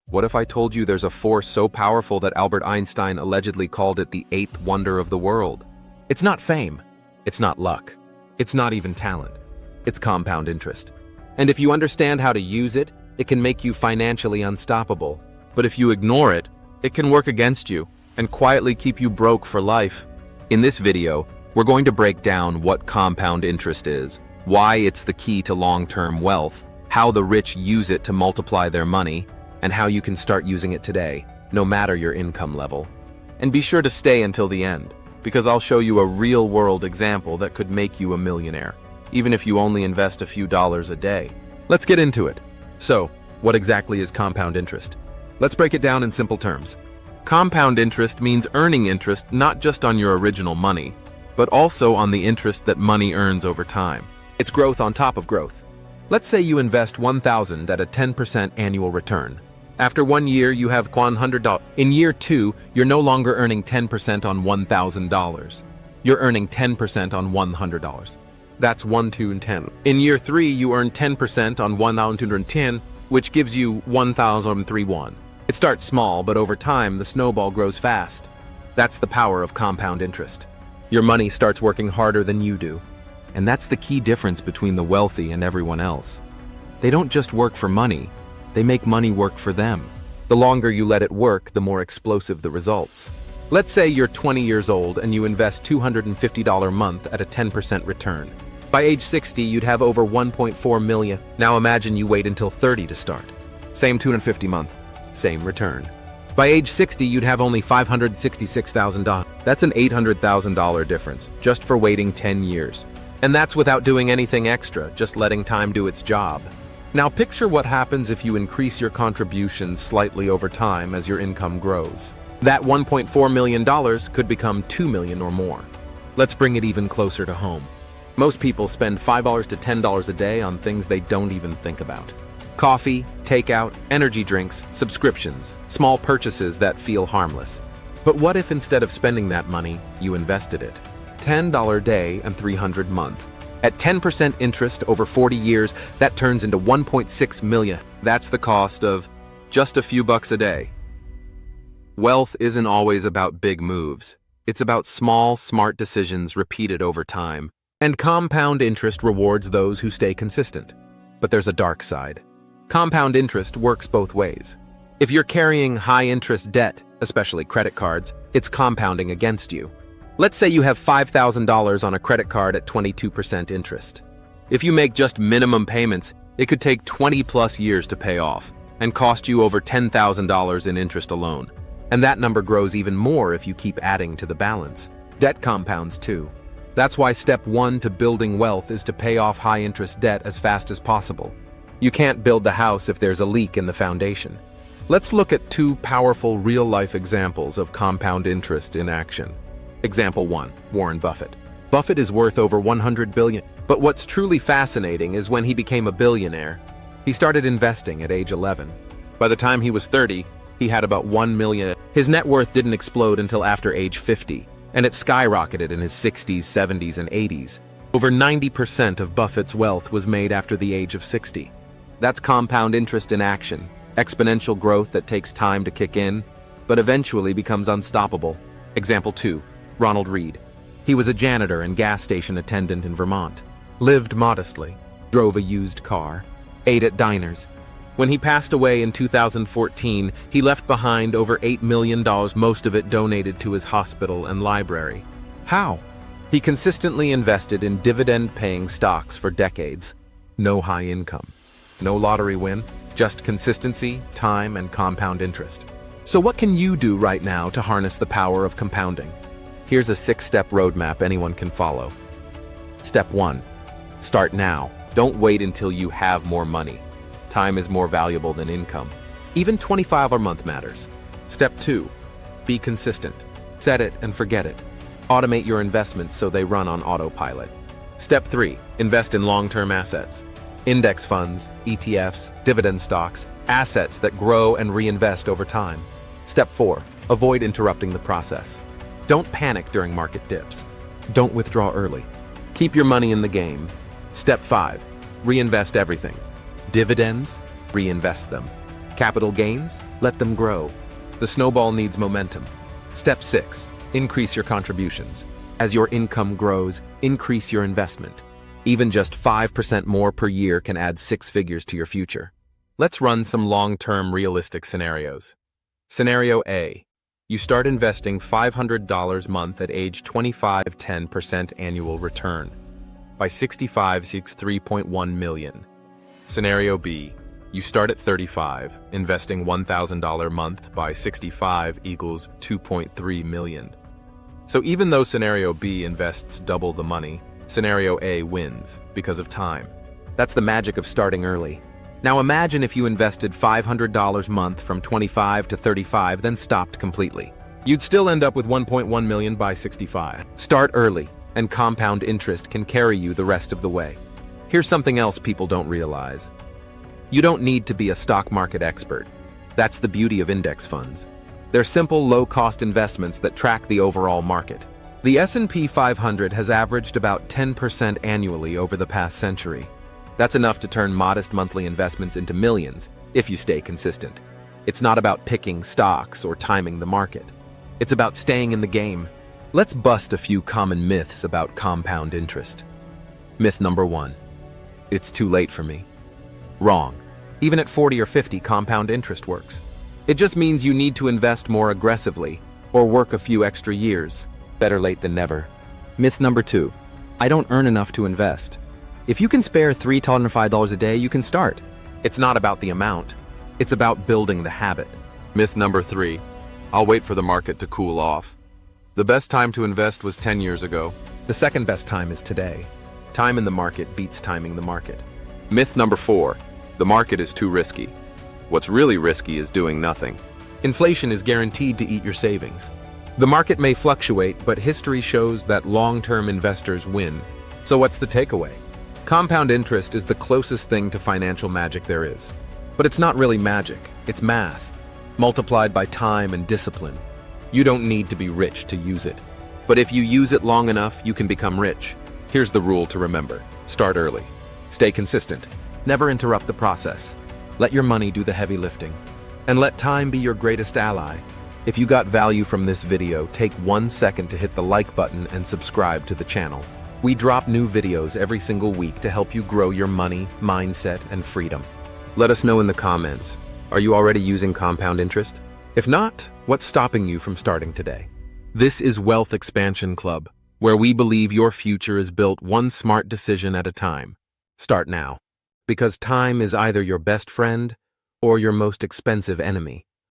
What if I told you there's a force so powerful that Albert Einstein allegedly called it the eighth wonder of the world? It's not fame. It's not luck. It's not even talent. It's compound interest. And if you understand how to use it, it can make you financially unstoppable. But if you ignore it, it can work against you and quietly keep you broke for life. In this video, we're going to break down what compound interest is, why it's the key to long-term wealth, how the rich use it to multiply their money, and how you can start using it today, no matter your income level. And be sure to stay until the end, because I'll show you a real-world example that could make you a millionaire, even if you only invest a few dollars a day. Let's get into it. So, what exactly is compound interest? Let's break it down in simple terms. Compound interest means earning interest not just on your original money, but also on the interest that money earns over time. It's growth on top of growth. Let's say you invest $1,000 at a 10% annual return. After 1 year, you have $100. In year 2, you're no longer earning 10% on $1,000. You're earning 10% on $100. That's 1, 2, and 10. In year 3, you earn 10% on 1,210, which gives you 1,031. It starts small, but over time, the snowball grows fast. That's the power of compound interest. Your money starts working harder than you do. And that's the key difference between the wealthy and everyone else. They don't just work for money, they make money work for them. The longer you let it work, the more explosive the results. Let's say you're 20 years old and you invest $250 a month at a 10% return. By age 60, you'd have over 1.4 million. Now imagine you wait until 30 to start. Same $250 a month, same return. By age 60, you'd have only $566,000. That's an $800,000 difference, just for waiting 10 years. And that's without doing anything extra, just letting time do its job. Now picture what happens if you increase your contributions slightly over time as your income grows. That $1.4 million could become $2 million or more. Let's bring it even closer to home. Most people spend $5 to $10 a day on things they don't even think about. Coffee, takeout, energy drinks, subscriptions, small purchases that feel harmless. But what if instead of spending that money, you invested it? $10 day and $300 month. At 10% interest over 40 years, that turns into $1.6 million. That's the cost of just a few bucks a day. Wealth isn't always about big moves. It's about small, smart decisions repeated over time. And compound interest rewards those who stay consistent. But there's a dark side. Compound interest works both ways. If you're carrying high-interest debt, especially credit cards, it's compounding against you. Let's say you have $5,000 on a credit card at 22% interest. If you make just minimum payments, it could take 20+ years to pay off and cost you over $10,000 in interest alone. And that number grows even more if you keep adding to the balance. Debt compounds too. That's why step 1 to building wealth is to pay off high-interest debt as fast as possible. You can't build the house if there's a leak in the foundation. Let's look at 2 powerful real-life examples of compound interest in action. Example 1, Warren Buffett. Buffett is worth over $100 billion. But what's truly fascinating is when he became a billionaire, he started investing at age 11. By the time he was 30, he had about $1 million. His net worth didn't explode until after age 50, and it skyrocketed in his 60s, 70s, and 80s. Over 90% of Buffett's wealth was made after the age of 60. That's compound interest in action, exponential growth that takes time to kick in, but eventually becomes unstoppable. Example 2. Ronald Read. He was a janitor and gas station attendant in Vermont, lived modestly, drove a used car, ate at diners. When he passed away in 2014, he left behind over $8 million, most of it donated to his hospital and library. How? He consistently invested in dividend-paying stocks for decades. No high income. No lottery win, just consistency, time, and compound interest. So what can you do right now to harness the power of compounding? Here's a 6-step roadmap anyone can follow. Step 1. Start now. Don't wait until you have more money. Time is more valuable than income. Even $25 a month matters. Step 2. Be consistent. Set it and forget it. Automate your investments so they run on autopilot. Step 3. Invest in long-term assets. Index funds, ETFs, dividend stocks, assets that grow and reinvest over time. Step 4. Avoid interrupting the process. Don't panic during market dips. Don't withdraw early. Keep your money in the game. Step 5. Reinvest everything. Dividends, reinvest them. Capital gains? Let them grow. The snowball needs momentum. Step 6. Increase your contributions. As your income grows, increase your investment. Even just 5% more per year can add 6 figures to your future. Let's run some long-term realistic scenarios. Scenario A. You start investing $500 a month at age 25, 10% annual return. By 65, seeks 3.1 million. Scenario B. You start at 35, investing $1,000 a month by 65 equals 2.3 million. So even though Scenario B invests double the money, Scenario A wins because of time. That's the magic of starting early. Now imagine if you invested $500 a month from 25 to 35, then stopped completely. You'd still end up with 1.1 million by 65. Start early, and compound interest can carry you the rest of the way. Here's something else people don't realize. You don't need to be a stock market expert. That's the beauty of index funds. They're simple, low-cost investments that track the overall market. The S&P 500 has averaged about 10% annually over the past century. That's enough to turn modest monthly investments into millions if you stay consistent. It's not about picking stocks or timing the market. It's about staying in the game. Let's bust a few common myths about compound interest. Myth number 1. It's too late for me. Wrong. Even at 40 or 50, compound interest works. It just means you need to invest more aggressively or work a few extra years. Better late than never. Myth number 2. I don't earn enough to invest. If you can spare $305 a day, you can start. It's not about the amount. It's about building the habit. Myth number 3. I'll wait for the market to cool off. The best time to invest was 10 years ago. The second best time is today. Time in the market beats timing the market. Myth number 4. The market is too risky. What's really risky is doing nothing. Inflation is guaranteed to eat your savings. The market may fluctuate, but history shows that long-term investors win. So what's the takeaway? Compound interest is the closest thing to financial magic there is. But it's not really magic, it's math, multiplied by time and discipline. You don't need to be rich to use it. But if you use it long enough, you can become rich. Here's the rule to remember. Start early. Stay consistent. Never interrupt the process. Let your money do the heavy lifting. And let time be your greatest ally. If you got value from this video, take 1 second to hit the like button and subscribe to the channel. We drop new videos every single week to help you grow your money, mindset, and freedom. Let us know in the comments. Are you already using compound interest? If not, what's stopping you from starting today? This is Wealth Expansion Club, where we believe your future is built one smart decision at a time. Start now, because time is either your best friend or your most expensive enemy.